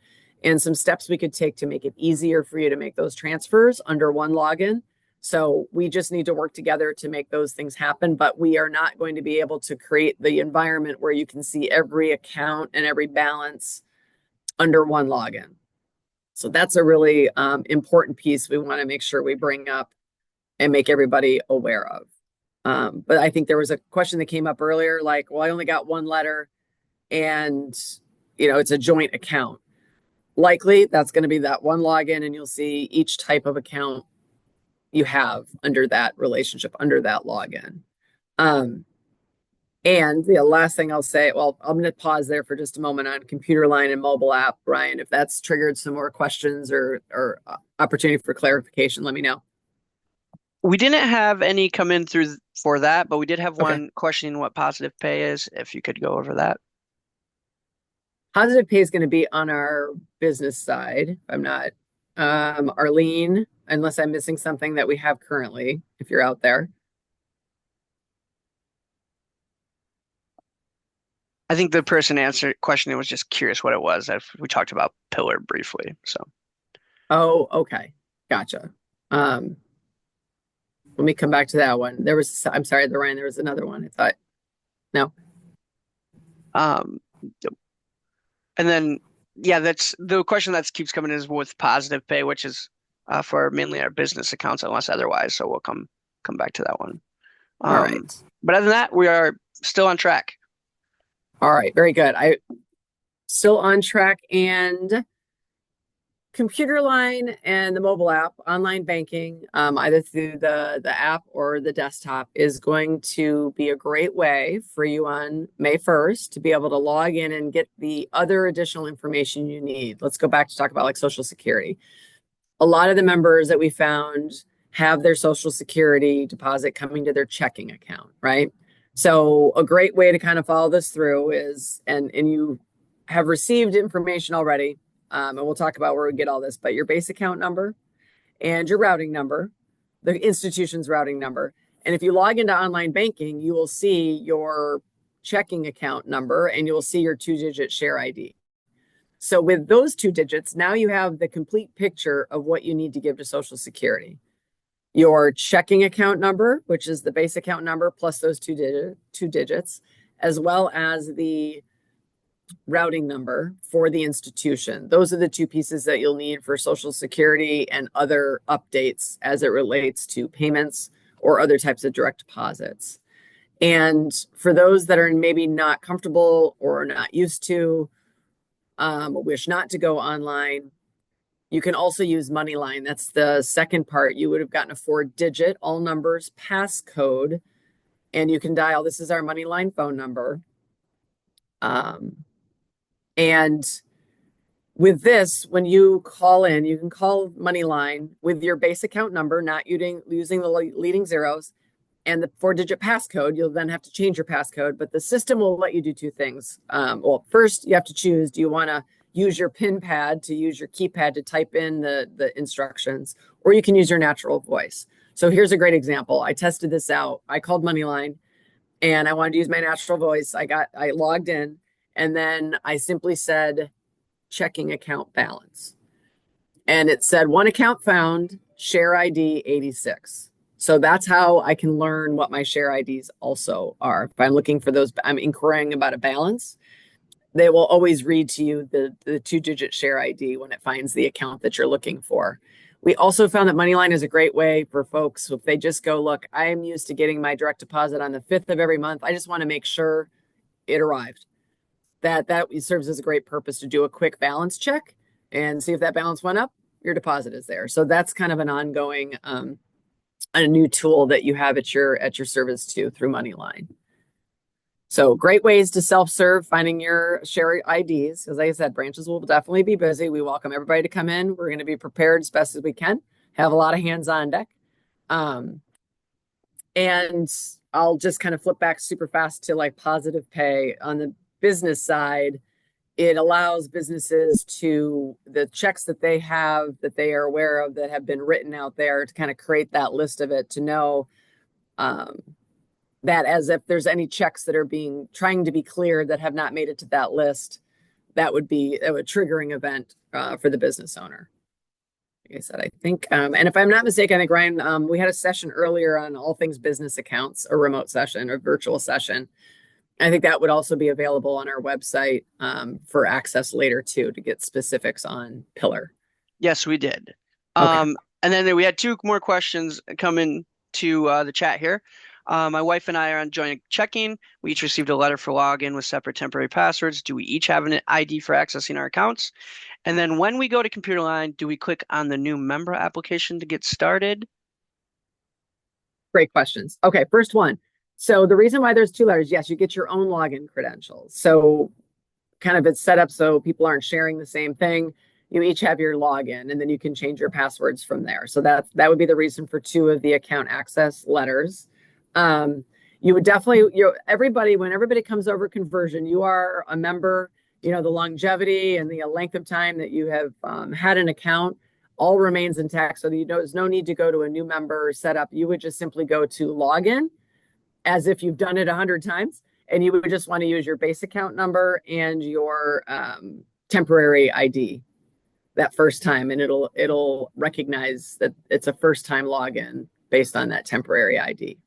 and some steps we could take to make it easier for you to make those transfers under one login. So we just need to work together to make those things happen, but we are not going to be able to create the environment where you can see every account and every balance under one login. So that's a really important piece we want to make sure we bring up and make everybody aware of. But I think there was a question that came up earlier, like, well, I only got 1 letter and, it's a joint account. Likely that's going to be that 1 login, and you'll see each type of account you have under that relationship, under that login. And the last thing I'll say, well, I'm going to pause there for just a moment on computer line and mobile app. Brian, if that's triggered some more questions or opportunity for clarification, let me know. We didn't have any come in through for that, but we did have one questioning what positive pay is, if you could go over that. Positive pay is going to be on our business side. If I'm not, Arlene, unless I'm missing something that we have currently, if you're out there. I think the person questioning was just curious what it was. We talked about Pillar briefly, so. Oh, okay. Gotcha. Let me come back to that one. I'm sorry, Ryan, there was another one. I thought, no. And then, yeah, that's the question that keeps coming is with positive pay, which is for mainly our business accounts, unless otherwise. So we'll come back to that one. All right. But other than that, we are still on track. All right, very good. I still on track, and computer line and the mobile app, online banking, either through the app or the desktop, is going to be a great way for you on May 1st to be able to log in and get the other additional information you need. Let's go back to talk about like Social Security. A lot of the members that we found have their Social Security deposit coming to their checking account, right? So a great way to kind of follow this through is, and you have received information already, and we'll talk about where we get all this, but your base account number and your routing number, the institution's routing number. And if you log into online banking, you will see your checking account number and you will see your 2-digit share ID. So with those 2 digits, now you have the complete picture of what you need to give to Social Security. Your checking account number, which is the base account number plus those 2 digits, as well as the routing number for the institution. Those are the 2 pieces that you'll need for Social Security and other updates as it relates to payments or other types of direct deposits. And for those that are maybe not comfortable or not used to, wish not to go online, you can also use MoneyLine. That's the second part. You would have gotten a 4-digit, all numbers, passcode, and you can dial. This is our MoneyLine phone number. And with this, when you call in, you can call MoneyLine with your base account number, not using the leading zeros, and the 4-digit passcode. You'll then have to change your passcode, but the system will let you do 2 things. Well, first, you have to choose, do you want to use your PIN pad to use your keypad to type in the instructions, or you can use your natural voice. So here's a great example. I tested this out. I called MoneyLine and I wanted to use my natural voice. I logged in and then I simply said checking account balance. And it said 1 account found, share ID 86. So that's how I can learn what my share IDs also are. If I'm looking for those, I'm inquiring about a balance, they will always read to you the 2-digit share ID when it finds the account that you're looking for. We also found that MoneyLine is a great way for folks if they just go, look, I am used to getting my direct deposit on the 5th of every month. I just want to make sure it arrived. That serves as a great purpose to do a quick balance check and see if that balance went up, your deposit is there. So that's kind of an ongoing, a new tool that you have at your service too through MoneyLine. So great ways to self-serve, finding your share IDs. As I said, branches will definitely be busy. We welcome everybody to come in. We're going to be prepared as best as we can, have a lot of hands on deck. And I'll just kind of flip back super fast to like positive pay. On the business side, it allows businesses to, the checks that they have, that they are aware of, that have been written out there, to kind of create that list of it, to know that as if there's any checks that are trying to be cleared that have not made it to that list, that would be a triggering event for the business owner. Like I said, I think, and if I'm not mistaken, I think Ryan, we had a session earlier on all things business accounts, a remote session, a virtual session. I think that would also be available on our website for access later too, to get specifics on Pillar. Yes, we did. Okay. And then we had 2 more questions coming to the chat here. My wife and I are on joint checking. We each received a letter for login with separate temporary passwords. Do we each have an ID for accessing our accounts? And then when we go to Computer Line, do we click on the new member application to get started? Great questions. Okay, first one. So the reason why there's 2 letters, yes, you get your own login credentials. So kind of it's set up so people aren't sharing the same thing. You each have your login and then you can change your passwords from there. So that would be the reason for 2 of the account access letters. You would definitely, when everybody comes over conversion, you are a member, the longevity and the length of time that you have had an account all remains intact. So there's no need to go to a new member setup. You would just simply go to login as if you've done it 100 times. And you would just want to use your base account number and your temporary ID that first time. And it'll recognize that it's a first time login based on that temporary ID.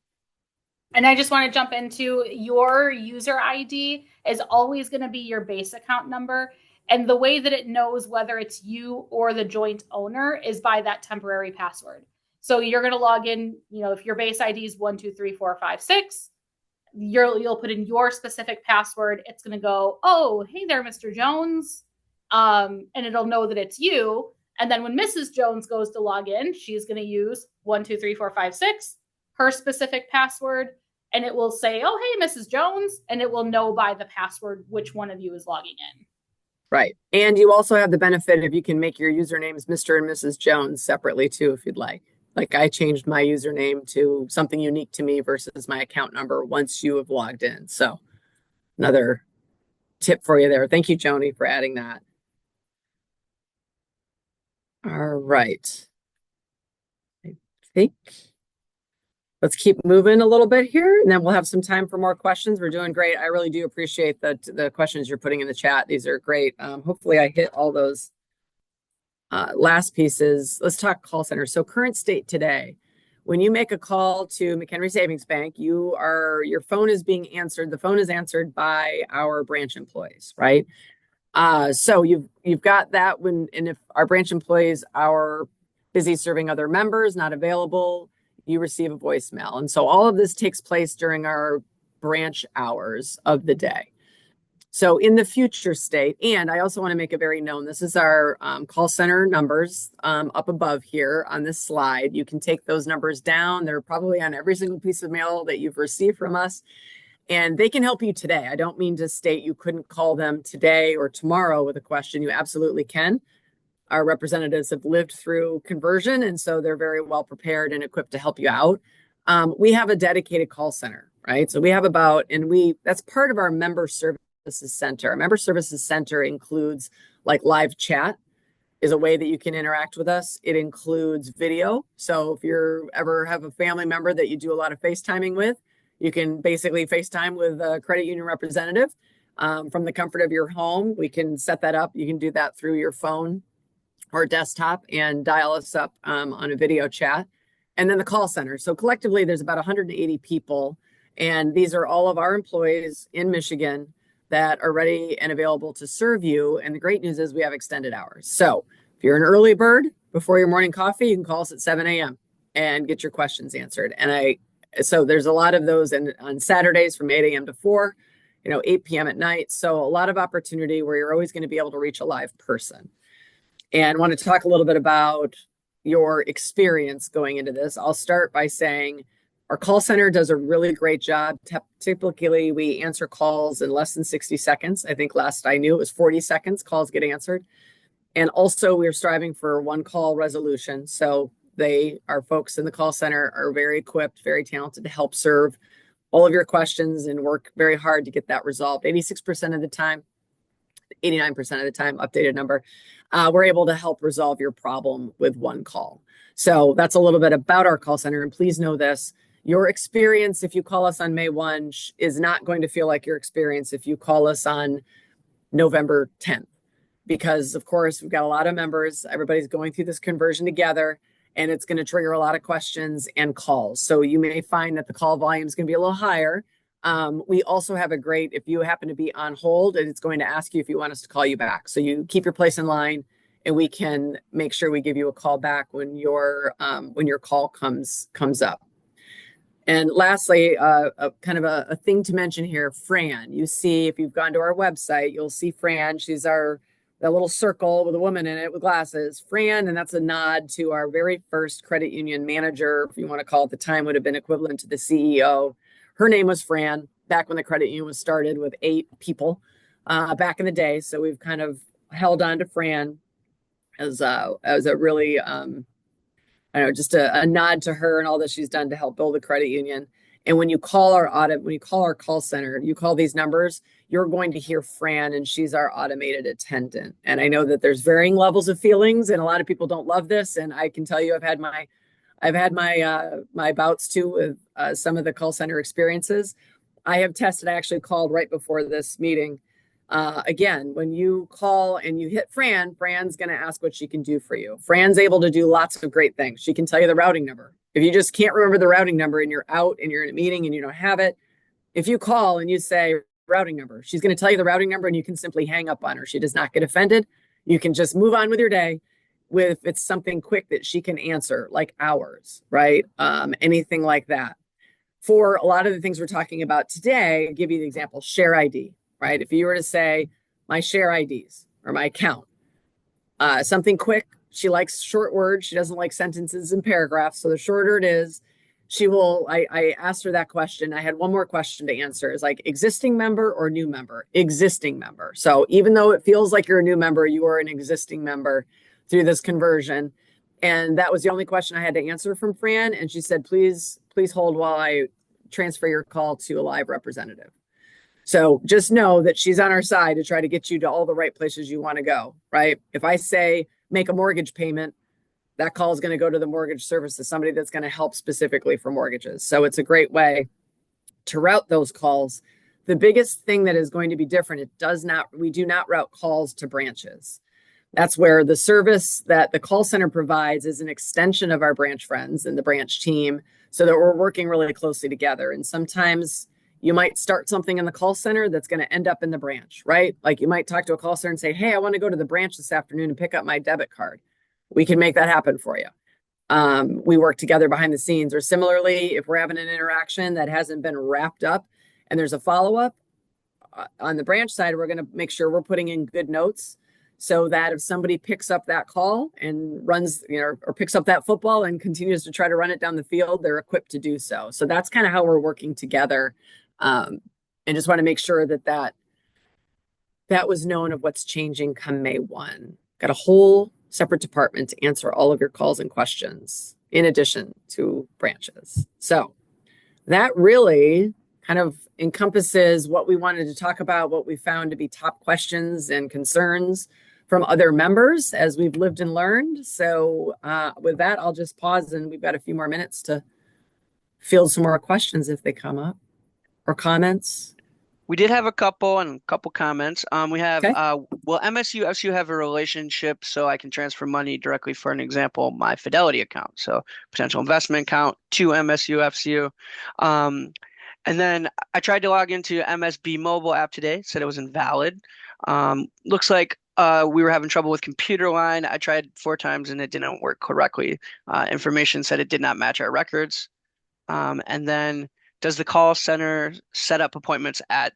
And I just want to jump into your user ID is always going to be your base account number. And the way that it knows whether it's you or the joint owner is by that temporary password. So you're going to log in, if your base ID is 1234556, you'll put in your specific password. It's going to go, oh, hey there, Mr. Jones. And it'll know that it's you. And then when Mrs. Jones goes to log in, she's going to use 123456, her specific password, and it will say, oh, hey, Mrs. Jones, and it will know by the password which one of you is logging in. Right. And you also have the benefit if you can make your usernames Mr. and Mrs. Jones separately too, if you'd like Like I changed my username to something unique to me versus my account number once you have logged in. So another tip for you there. Thank you, Joni, for adding that. All right. I think let's keep moving a little bit here, and then we'll have some time for more questions. We're doing great. I really do appreciate the questions you're putting in the chat. These are great. Hopefully I hit all those last pieces. Let's talk call center. So current state today, when you make a call to McHenry Savings Bank, your phone is being answered. The phone is answered by our branch employees, right? So you've got that and if our branch employees are busy serving other members, not available, you receive a voicemail. And so all of this takes place during our branch hours of the day. So in the future state, and I also want to make it very known, this is our call center numbers up above here on this slide. You can take those numbers down. They're probably on every single piece of mail that you've received from us. And they can help you today. I don't mean to state you couldn't call them today or tomorrow with a question. You absolutely can. Our representatives have lived through conversion, and so they're very well prepared and equipped to help you out. We have a dedicated call center, right? So we have that's part of our member services center. Our member services center includes like live chat is a way that you can interact with us. It includes video. So if you ever have a family member that you do a lot of FaceTiming with, you can basically FaceTime with a credit union representative from the comfort of your home. We can set that up. You can do that through your phone or desktop and dial us up on a video chat. And then the call center. So collectively, there's about 180 people. And these are all of our employees in Michigan that are ready and available to serve you. And the great news is we have extended hours. So if you're an early bird before your morning coffee, you can call us at 7 a.m. and get your questions answered. So there's a lot of those on Saturdays from 8 a.m. to 4, 8 p.m. at night. So a lot of opportunity where you're always going to be able to reach a live person. And I want to talk a little bit about your experience going into this. I'll start by saying our call center does a really great job. Typically, we answer calls in less than 60 seconds. I think last I knew it was 40 seconds calls get answered. And also we're striving for one call resolution. So our folks in the call center are very equipped, very talented to help serve all of your questions and work very hard to get that resolved. 86% of the time, 89% of the time, updated number, we're able to help resolve your problem with one call. So that's a little bit about our call center. And please know this, your experience if you call us on May 1 is not going to feel like your experience if you call us on November 10th. Because of course, we've got a lot of members, everybody's going through this conversion together, and it's going to trigger a lot of questions and calls. So you may find that the call volume is going to be a little higher. We also have if you happen to be on hold, and it's going to ask you if you want us to call you back. So you keep your place in line, and we can make sure we give you a call back when your call comes up. And lastly, kind of a thing to mention here, Fran. You see, if you've gone to our website, you'll see Fran. She's that little circle with a woman in it with glasses, Fran, and that's a nod to our very first credit union manager, if you want to call it. The time would have been equivalent to the CEO. Her name was Fran back when the credit union was started with 8 people back in the day. So we've kind of held on to Fran as a really, just a nod to her and all that she's done to help build the credit union. And when you call our call center, you call these numbers, you're going to hear Fran, and she's our automated attendant. And I know that there's varying levels of feelings, and a lot of people don't love this. And I can tell you, I've had my bouts too with some of the call center experiences. I actually called right before this meeting. Again, when you call and you hit Fran's going to ask what she can do for you. Fran's able to do lots of great things. She can tell you the routing number. If you just can't remember the routing number and you're out and you're in a meeting and you don't have it, if you call and you say routing number, she's going to tell you the routing number, and you can simply hang up on her. She does not get offended. You can just move on with your day if it's something quick that she can answer, like hours, right? Anything like that. For a lot of the things we're talking about today, I'll give you the example, share ID, right? If you were to say my share IDs or my account, something quick. She likes short words. She doesn't like sentences and paragraphs. So the shorter it is, I asked her that question. I had one more question to answer. Is like existing member or new member? Existing member. So even though it feels like you're a new member, you are an existing member through this conversion. And that was the only question I had to answer from Fran. And she said, please hold while I transfer your call to a live representative. So just know that she's on our side to try to get you to all the right places you want to go, right? If I say make a mortgage payment, that call is going to go to the mortgage service to somebody that's going to help specifically for mortgages. So it's a great way to route those calls. The biggest thing that is going to be different, we do not route calls to branches. That's where the service that the call center provides is an extension of our branch friends and the branch team, so that we're working really closely together. And sometimes you might start something in the call center that's going to end up in the branch, right? Like you might talk to a call center and say, hey, I want to go to the branch this afternoon and pick up my debit card. We can make that happen for you. We work together behind the scenes. Or similarly, if we're having an interaction that hasn't been wrapped up and there's a follow-up on the branch side, we're going to make sure we're putting in good notes so that if somebody picks up that call and runs, or picks up that football and continues to try to run it down the field, they're equipped to do so. So that's kind of how we're working together. And just want to make sure that was known of what's changing come May 1. Got a whole separate department to answer all of your calls and questions in addition to branches. So that really kind of encompasses what we wanted to talk about, what we found to be top questions and concerns from other members as we've lived and learned. So with that, I'll just pause, and we've got a few more minutes to field some more questions if they come up, or comments. We did have a couple comments. We have, Okay. Will MSUFCU have a relationship so I can transfer money directly, for an example, my Fidelity account, so potential investment account, to MSUFCU? And then I tried to log into MSB mobile app today, said it was invalid. Looks like we were having trouble with computer line. I tried 4 times and it didn't work correctly. Information said it did not match our records. And then, does the call center set up appointments at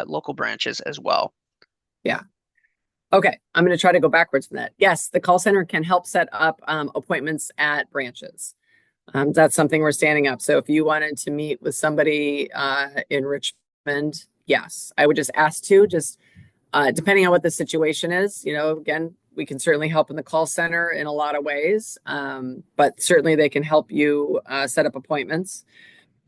local branches as well? Yeah. Okay. I'm going to try to go backwards from that. Yes, the call center can help set up appointments at branches. That's something we're standing up. So if you wanted to meet with somebody in Richmond, yes, I would just ask to, depending on what the situation is, again, we can certainly help in the call center in a lot of ways, but certainly they can help you set up appointments.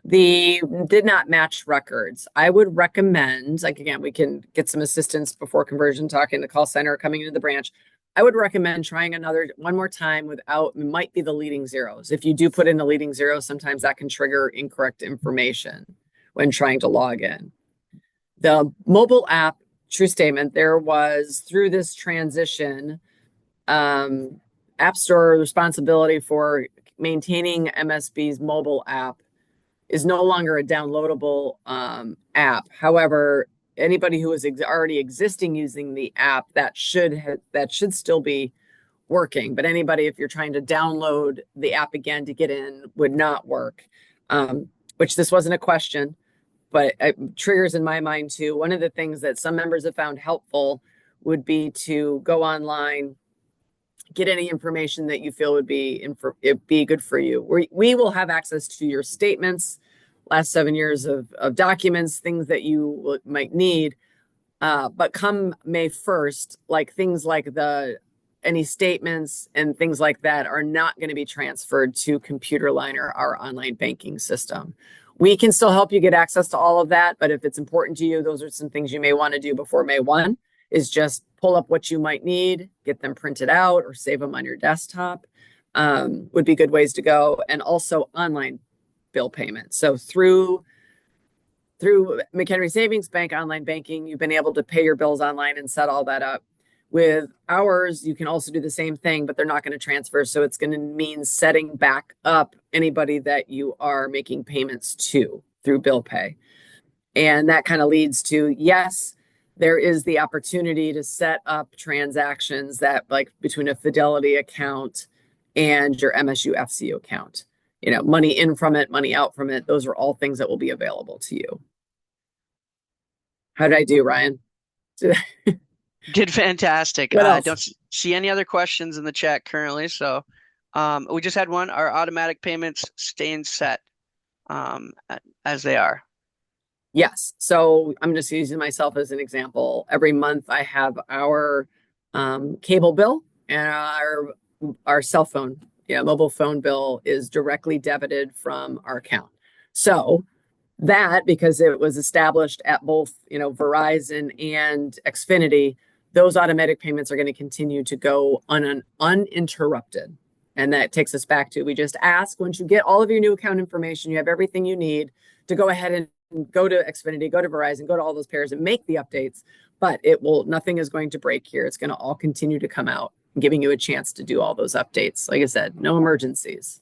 The did not match records. I would recommend, again, we can get some assistance before conversion, talking to the call center, coming into the branch. I would recommend trying one more time without, might be the leading zeros. If you do put in the leading zeros, sometimes that can trigger incorrect information when trying to log in. The mobile app, true statement, there was, through this transition, App Store responsibility for maintaining MSB's mobile app is no longer a downloadable app. However, anybody who is already existing using the app, that should still be working. But anybody, if you're trying to download the app again to get in, would not work. Which this wasn't a question, but it triggers in my mind too. One of the things that some members have found helpful would be to go online, get any information that you feel would be good for you. We will have access to your statements, last 7 years of documents, things that you might need. But come May 1st, things like any statements and things like that are not going to be transferred to Computer Line or our online banking system. We can still help you get access to all of that, but if it's important to you, those are some things you may want to do before May 1, is just pull up what you might need, get them printed out or save them on your desktop, would be good ways to go. And also online bill payments. So through McHenry Savings Bank online banking, you've been able to pay your bills online and set all that up. With ours, you can also do the same thing, but they're not going to transfer. So it's going to mean setting back up anybody that you are making payments to through bill pay. And that kind of leads to, yes, there is the opportunity to set up transactions that, between a Fidelity account and your MSUFCU account, money in from it, money out from it. Those are all things that will be available to you. How did I do, Ryan? Did fantastic. What else? Don't see any other questions in the chat currently. So we just had one. Are automatic payments staying set as they are? Yes. So I'm just using myself as an example. Every month I have our cable bill and our cell phone mobile phone bill is directly debited from our account. So that, because it was established at both, Verizon and Xfinity, those automatic payments are going to continue to go uninterrupted. And that takes us back to, we just ask, once you get all of your new account information, you have everything you need to go ahead and go to Xfinity, go to Verizon, go to all those pairs and make the updates. But nothing is going to break here. It's going to all continue to come out, giving you a chance to do all those updates. Like I said, no emergencies.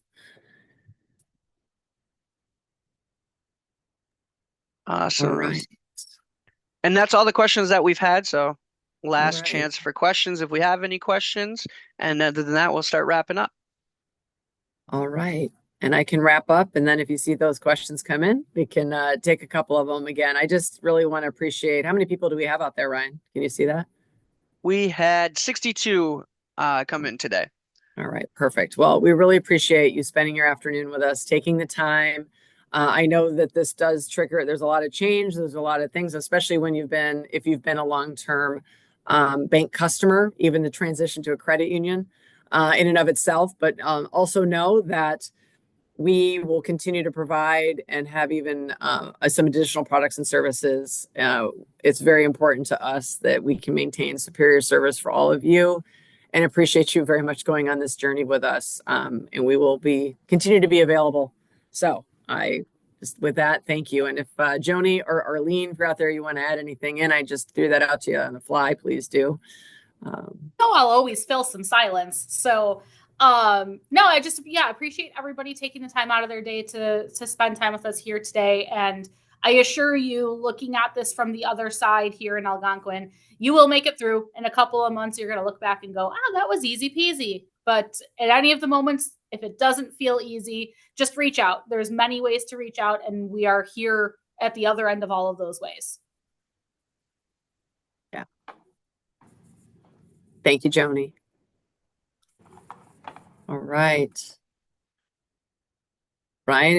Awesome. All right. And that's all the questions that we've had. So last right. chance for questions if we have any questions. And other than that, we'll start wrapping up. All right. And I can wrap up. And then if you see those questions come in, we can take a couple of them again. I just really want to appreciate, how many people do we have out there, Ryan? Can you see that? We had 62 come in today. All right, perfect. Well, we really appreciate you spending your afternoon with us, taking the time. I know that this does trigger, there's a lot of change. There's a lot of things, especially when if you've been a long-term bank customer, even the transition to a credit union in and of itself. But also know that we will continue to provide and have even some additional products and services. It's very important to us that we can maintain superior service for all of you, and appreciate you very much going on this journey with us. And we will continue to be available. So with that, thank you. And if Joni or Arlene, if you're out there, you want to add anything in, I just threw that out to you on the fly, please do. I'll always fill some silence. So no, I just, appreciate everybody taking the time out of their day to spend time with us here today. And I assure you, looking at this from the other side here in Algonquin, you will make it through. In a couple of months, you're going to look back and go, that was easy peasy. But at any of the moments, if it doesn't feel easy, just reach out. There's many ways to reach out, and we are here at the other end of all of those ways. Yeah. Thank you, Joni. All right. Ryan,